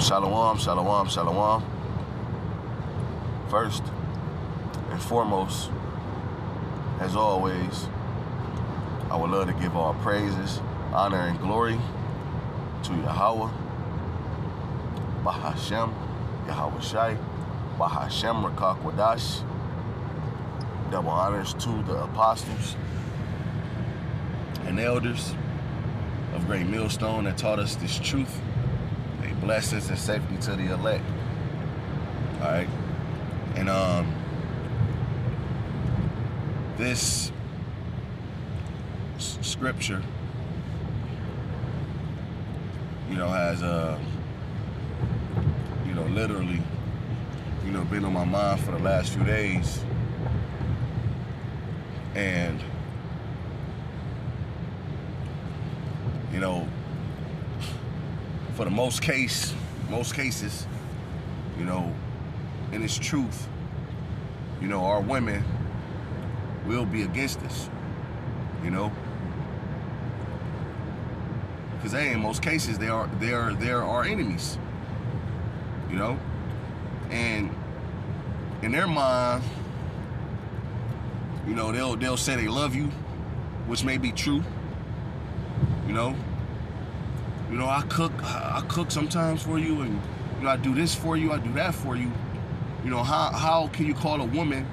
Shalom, shalom, shalom. First and foremost, as always, I would love to give all praises, honor, and glory to Yahweh, Bahashem, Yahweh Shai, Bahashem, Rakak Wadash. Double honors to the apostles and elders of Great Millstone that taught us this truth. They blessings and safety to the elect. All right. And this scripture, has literally, been on my mind for the last few days. And for the most cases, in its truth, our women will be against us, because in most cases they are our enemies, and in their mind, they'll say they love you, which may be true, I cook sometimes for you, and I do this for you, I do that for you. How can you call a woman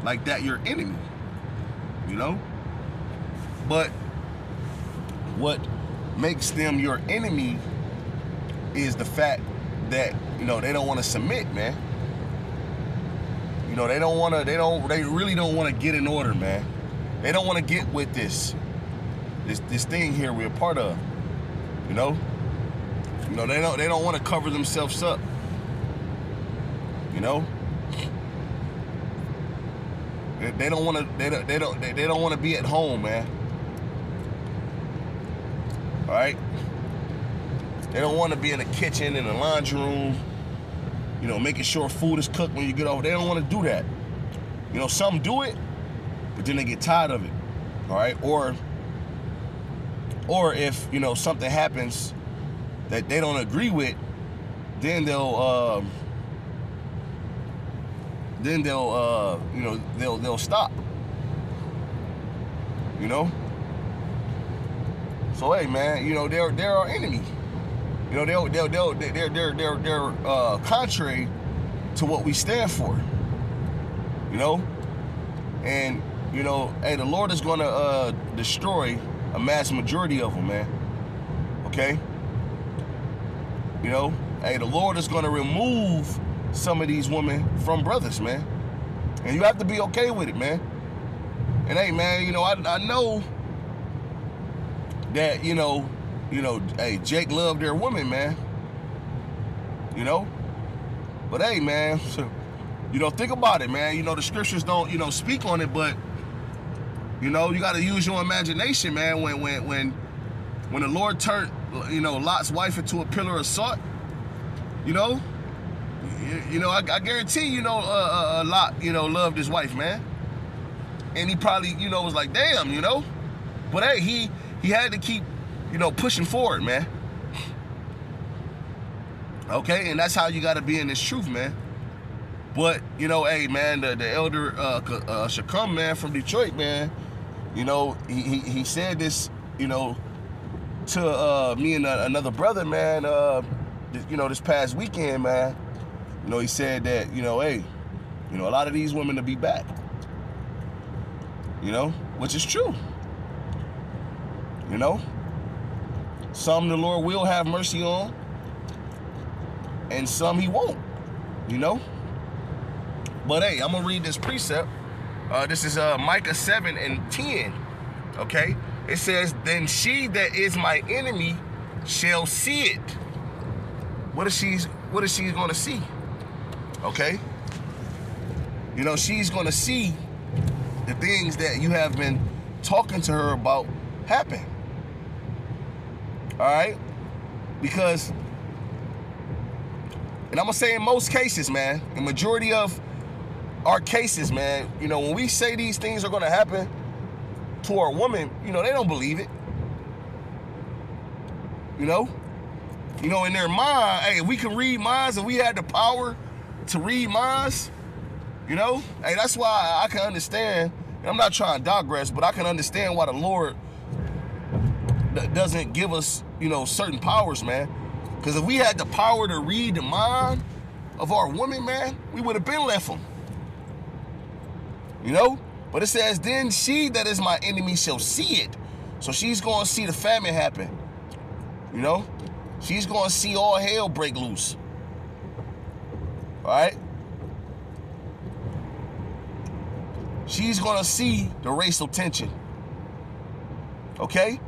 like that your enemy? But what makes them your enemy is the fact that they don't want to submit, man. They really don't want to get in order, man. They don't want to get with this thing here we're a part of. They don't want to cover themselves up. They don't want to be at home, man. All right? They don't want to be in the kitchen, in the laundry room, making sure food is cooked when you get over. They don't want to do that. Some do it, but then they get tired of it. All right? Or if, something happens that they don't agree with, then they'll stop. So hey, man, they're our enemy. They're contrary to what we stand for. And hey, the Lord is gonna destroy a mass majority of them, man. Okay. Hey, the Lord is gonna remove some of these women from brothers, man. And you have to be okay with it, man. And hey, man, I know that, hey, Jake loved their woman, man. But hey, man, think about it, man. The scriptures don't, speak on it, but, you got to use your imagination, man. When the Lord turned, Lot's wife into a pillar of salt, I guarantee, Lot, loved his wife, man. And he probably, was like, damn, But hey, he had to keep, pushing forward, man. Okay, and that's how you got to be in this truth, man. But, hey, man, the elder Shakam, man, from Detroit, man, he said this, to me and another brother, man, this past weekend, man. He said that, hey, a lot of these women to be back, which is true. Some the Lord will have mercy on, and some he won't, But hey, I'm going to read this precept. This is Micah 7:10, okay? It says, then she that is my enemy shall see it. What is she going to see? Okay? She's going to see the things that you have been talking to her about happen. All right? Because, and I'm going to say in most cases, man, the majority of our cases, man, when we say these things are going to happen to our woman, they don't believe it. You know, in their mind, hey, if we can read minds and we had the power to read minds, you know, hey, that's why I can understand. I'm not trying to digress, but I can understand why the Lord doesn't give us, you know, certain powers, man. Because if we had the power to read the mind of our women, man, we would have been left them. You know? But it says, then she that is my enemy shall see it. So she's going to see the famine happen. You know? She's going to see all hell break loose. All right? She's going to see the racial tension. Okay?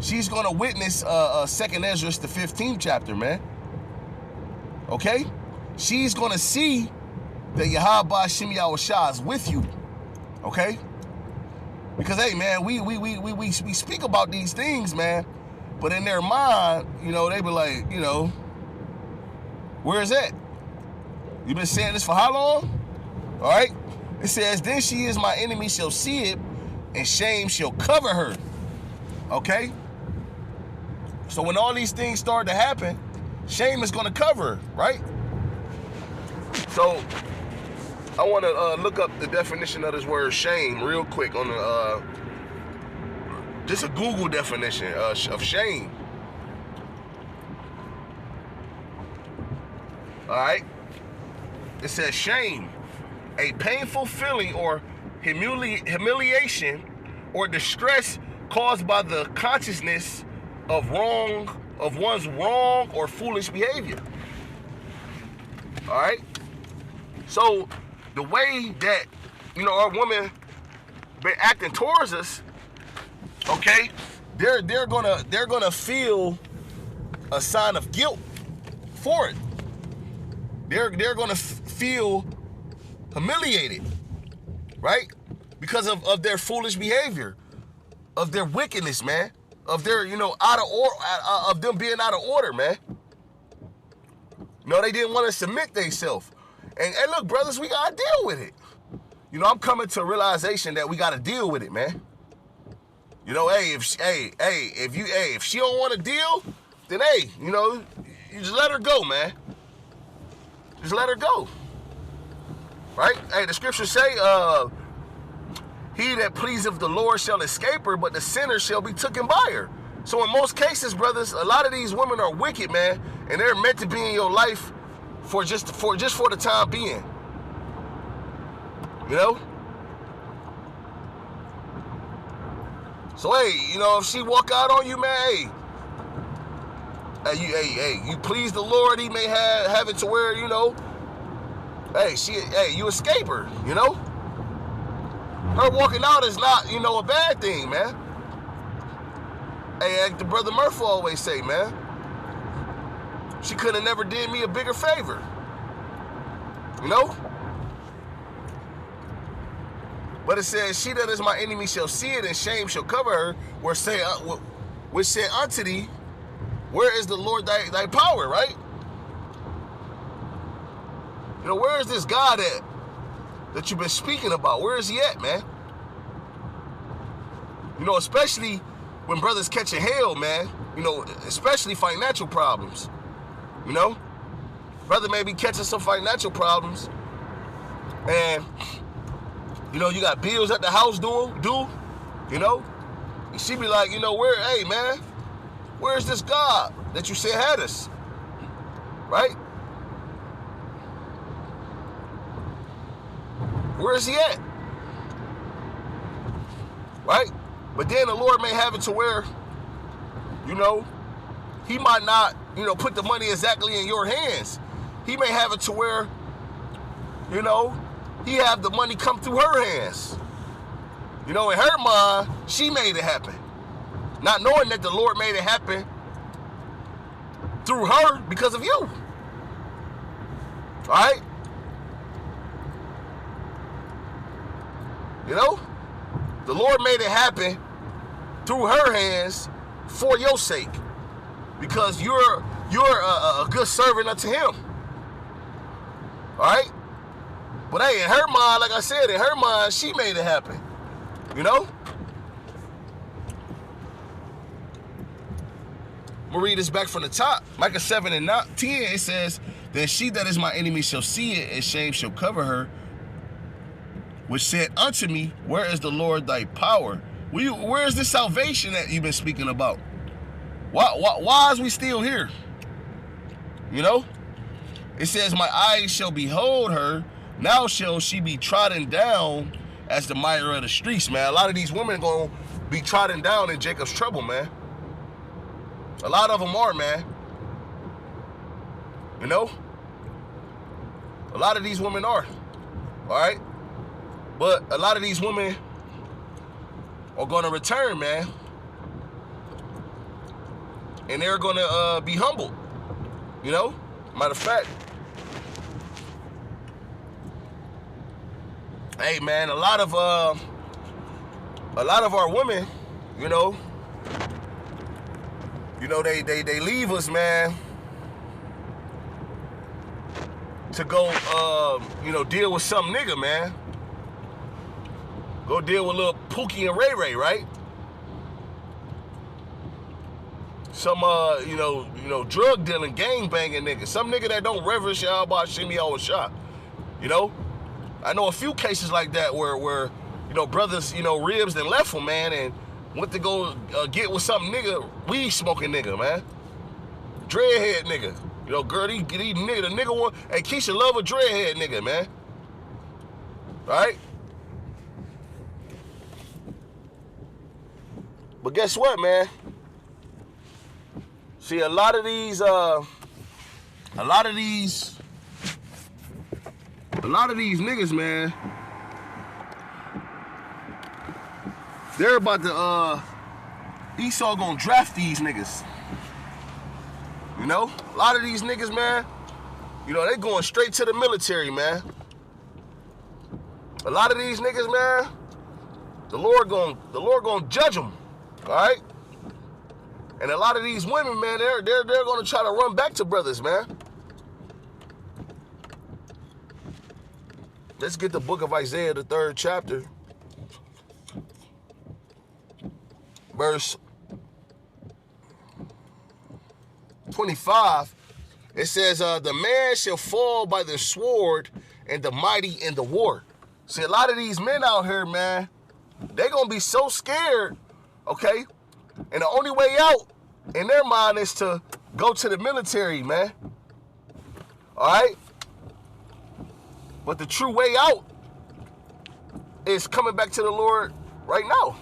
She's going to witness 2nd Ezra, the 15th chapter, man. Okay? She's going to see that Yahweh Shem Yahushua is with you. Okay? Because, hey, man, we speak about these things, man. But in their mind, you know, they be like, you know, where is that? You been saying this for how long? All right? It says, then she is my enemy, shall see it, and shame shall cover her. Okay? So when all these things start to happen, shame is going to cover her, right? So I want to look up the definition of this word shame real quick on the just a Google definition of shame. All right. It says shame, a painful feeling or humiliation or distress caused by the consciousness of one's wrong or foolish behavior. All right. So the way that, you know, our women been acting towards us, okay, they're gonna feel a sign of guilt for it. They're gonna feel humiliated, right? Because of their foolish behavior, of their wickedness, man, of their, you know, out of order, of them being out of order, man. You know, they didn't want to submit themselves. And look, brothers, we gotta deal with it. You know, I'm coming to a realization that we gotta deal with it, man. You know, hey, if she don't want to deal, then hey, you know, you just let her go, man. Just let her go. Right? Hey, the scriptures say, he that pleaseth the Lord shall escape her, but the sinner shall be taken by her. So in most cases, brothers, a lot of these women are wicked, man, and they're meant to be in your life for just for the time being. You know? So hey, you know, if she walk out on you, man, hey, you please the Lord, he may have it to where, you know, you escape her, you know? Her walking out is not, you know, a bad thing, man. Hey, like the brother Murphy always say, man, she could have never did me a bigger favor. You know? But it says, she that is my enemy shall see it, and shame shall cover her, which said unto thee, where is the Lord thy power, right? You know, where is this God at that you've been speaking about? Where is he at, man? You know, especially when brothers catching hell, man. You know, especially financial problems. You know? Brother may be catching some financial problems. And, you know, you got bills at the house due, you know? And she be like, you know, hey, man, where's this God that you said had us? Right? Where is he at? Right? But then the Lord may have it to where, you know, he might not, you know, put the money exactly in your hands. He may have it to where, you know, he have the money come through her hands. You know, in her mind, she made it happen. Not knowing that the Lord made it happen through her because of you. All right? You know? The Lord made it happen through her hands for your sake. Because you're a good servant unto him. All right? But hey, in her mind, like I said, in her mind, she made it happen. You know? gonna read this back from the top. Micah 7 and 10, it says, then she that is my enemy shall see it, and shame shall cover her, which said unto me, where is the Lord thy power? Where is the salvation that you've been speaking about? Why is we still here? You know? It says, my eyes shall behold her, now shall she be trodden down as the mire of the streets, man. A lot of these women gonna be trodden down in Jacob's trouble, man. A lot of them are, man. You know? A lot of these women are. All right? But a lot of these women are gonna return, man. And they're gonna be humbled. You know? Matter of fact, hey man, a lot of our women, you know, they leave us, man, to go deal with some nigga, man. Go deal with little Pookie and Ray Ray, right? Some drug dealing, gang banging nigga. Some nigga that don't reverence Yahweh Shemi Awashah. You know? I know a few cases like that where brothers, ribs then left them, man, and went to go get with some nigga, weed smoking nigga, man. Dreadhead nigga. Girl, these nigga, the nigga one, hey, Keisha love a dreadhead nigga, man. Right? But guess what, man? See, a lot of these niggas, man, they're about to, Esau gonna draft these niggas. You know? A lot of these niggas, man, they going straight to the military, man. A lot of these niggas, man, the Lord gonna judge them, all right? And a lot of these women, man, they're gonna try to run back to brothers, man. Let's get the book of Isaiah, the 3rd chapter, verse 25. It says, the man shall fall by the sword and the mighty in the war. See, a lot of these men out here, man, they gonna be so scared, okay? And the only way out in their mind is to go to the military, man. All right? But the true way out is coming back to the Lord right now.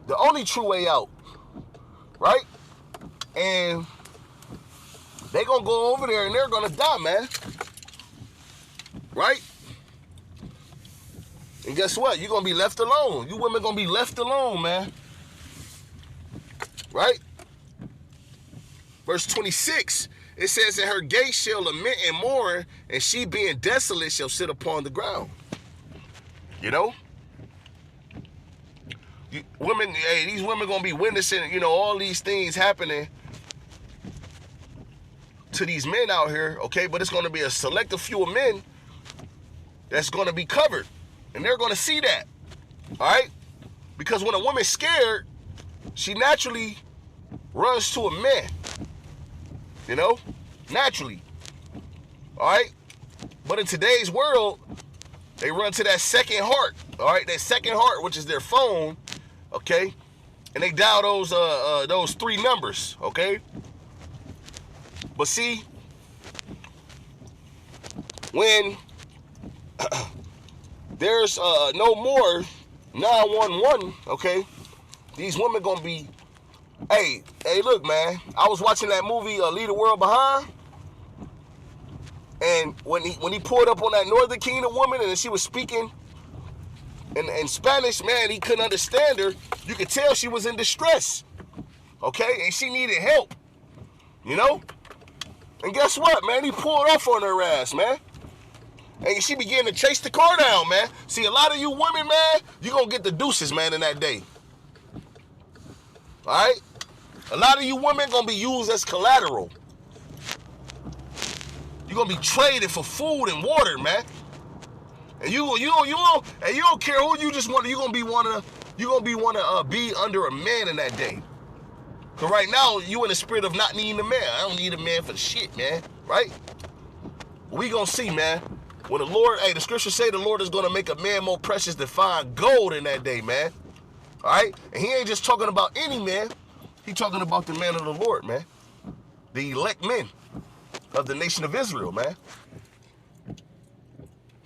The only true way out. Right? And they gonna go over there and they're gonna die, man. Right? And guess what? You're gonna be left alone. You women gonna be left alone, man. Right? Verse 26, it says that her gates shall lament and mourn, and she being desolate shall sit upon the ground. You know? Women, hey, these women gonna be witnessing, all these things happening to these men out here, okay? But it's gonna be a selective few of men that's gonna be covered. And they're gonna see that. All right? Because when a woman's scared, she naturally runs to a man, naturally, all right? But in today's world, they run to that second heart, all right? That second heart, which is their phone, okay? And they dial those 3 numbers, okay? But see, when there's no more 911, okay? These women gonna be, hey, look, man. I was watching that movie, Leave the World Behind, and when he pulled up on that Northern Kingdom woman and she was speaking in Spanish, man, he couldn't understand her. You could tell she was in distress, okay, and she needed help, And guess what, man? He pulled off on her ass, man. And she began to chase the car down, man. See, a lot of you women, man, you gonna get the deuces, man, in that day. All right? A lot of you women gonna be used as collateral. You're gonna be traded for food and water, man. And you don't care who you just want. You're gonna be wanna be under a man in that day. Because right now, you in the spirit of not needing a man. I don't need a man for shit, man. Right? We gonna see, man. When the Lord, hey, the scriptures say the Lord is gonna make a man more precious than fine gold in that day, man. All right? And he ain't just talking about any man. He talking about the man of the Lord, man. The elect men of the nation of Israel, man.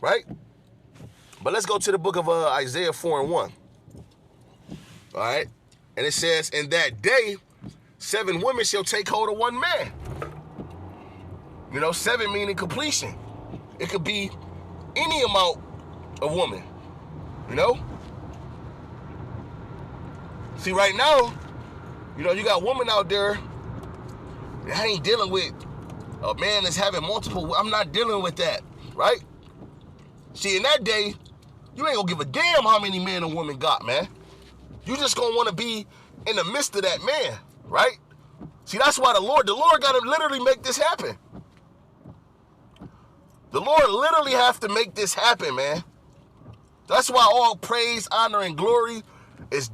Right? But let's go to the book of Isaiah 4:1. All right? And it says, in that day, 7 women shall take hold of one man. You know, 7 meaning completion. It could be any amount of woman. You know? See, right now, you know, you got women out there that ain't dealing with a man that's having multiple. I'm not dealing with that, right? See, in that day, you ain't gonna give a damn how many men a woman got, man. You just gonna want to be in the midst of that man, right? See, that's why the Lord got to literally make this happen. The Lord literally have to make this happen, man. That's why all praise, honor, and glory is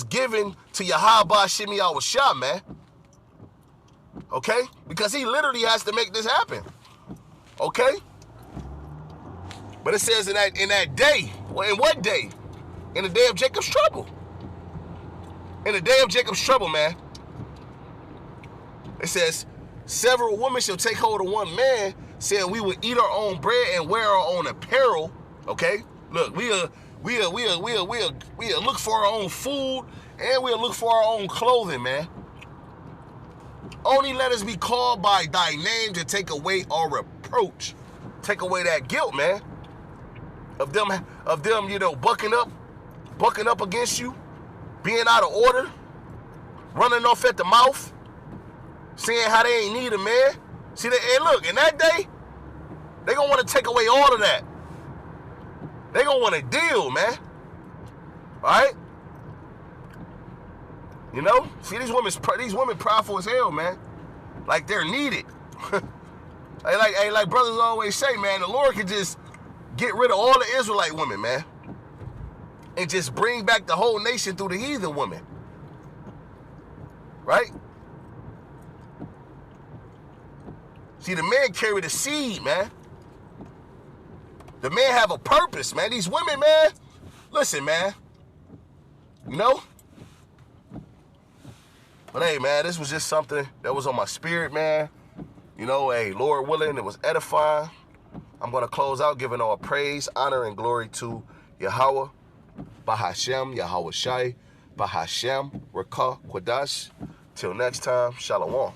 given to Yahweh Shemi Awashah, man. Okay? Because he literally has to make this happen. Okay? But it says in that day, well, in what day? In the day of Jacob's trouble. In the day of Jacob's trouble, man. It says, several women shall take hold of one man, saying we will eat our own bread and wear our own apparel. Okay? Look, we'll look for our own food and we'll look for our own clothing, man. Only let us be called by thy name to take away our reproach. Take away that guilt, man. Of them, you know, bucking up against you, being out of order, running off at the mouth, saying how they ain't need a man. See, hey, look, in that day, they gonna want to take away all of that. They gonna want to deal, man. All right? You know? See, these women prideful as hell, man. Like they're needed. like brothers always say, man, the Lord could just get rid of all the Israelite women, man. And just bring back the whole nation through the heathen women. Right? See, the man carry the seed, man. The man have a purpose, man. These women, man, listen, man. You know? But hey, man, this was just something that was on my spirit, man. You know, hey, Lord willing, it was edifying. I'm going to close out giving all praise, honor, and glory to Yahweh, Bahashem, Yahweh Shai, Bahashem, Rakah, Quadash. Till next time, Shalom.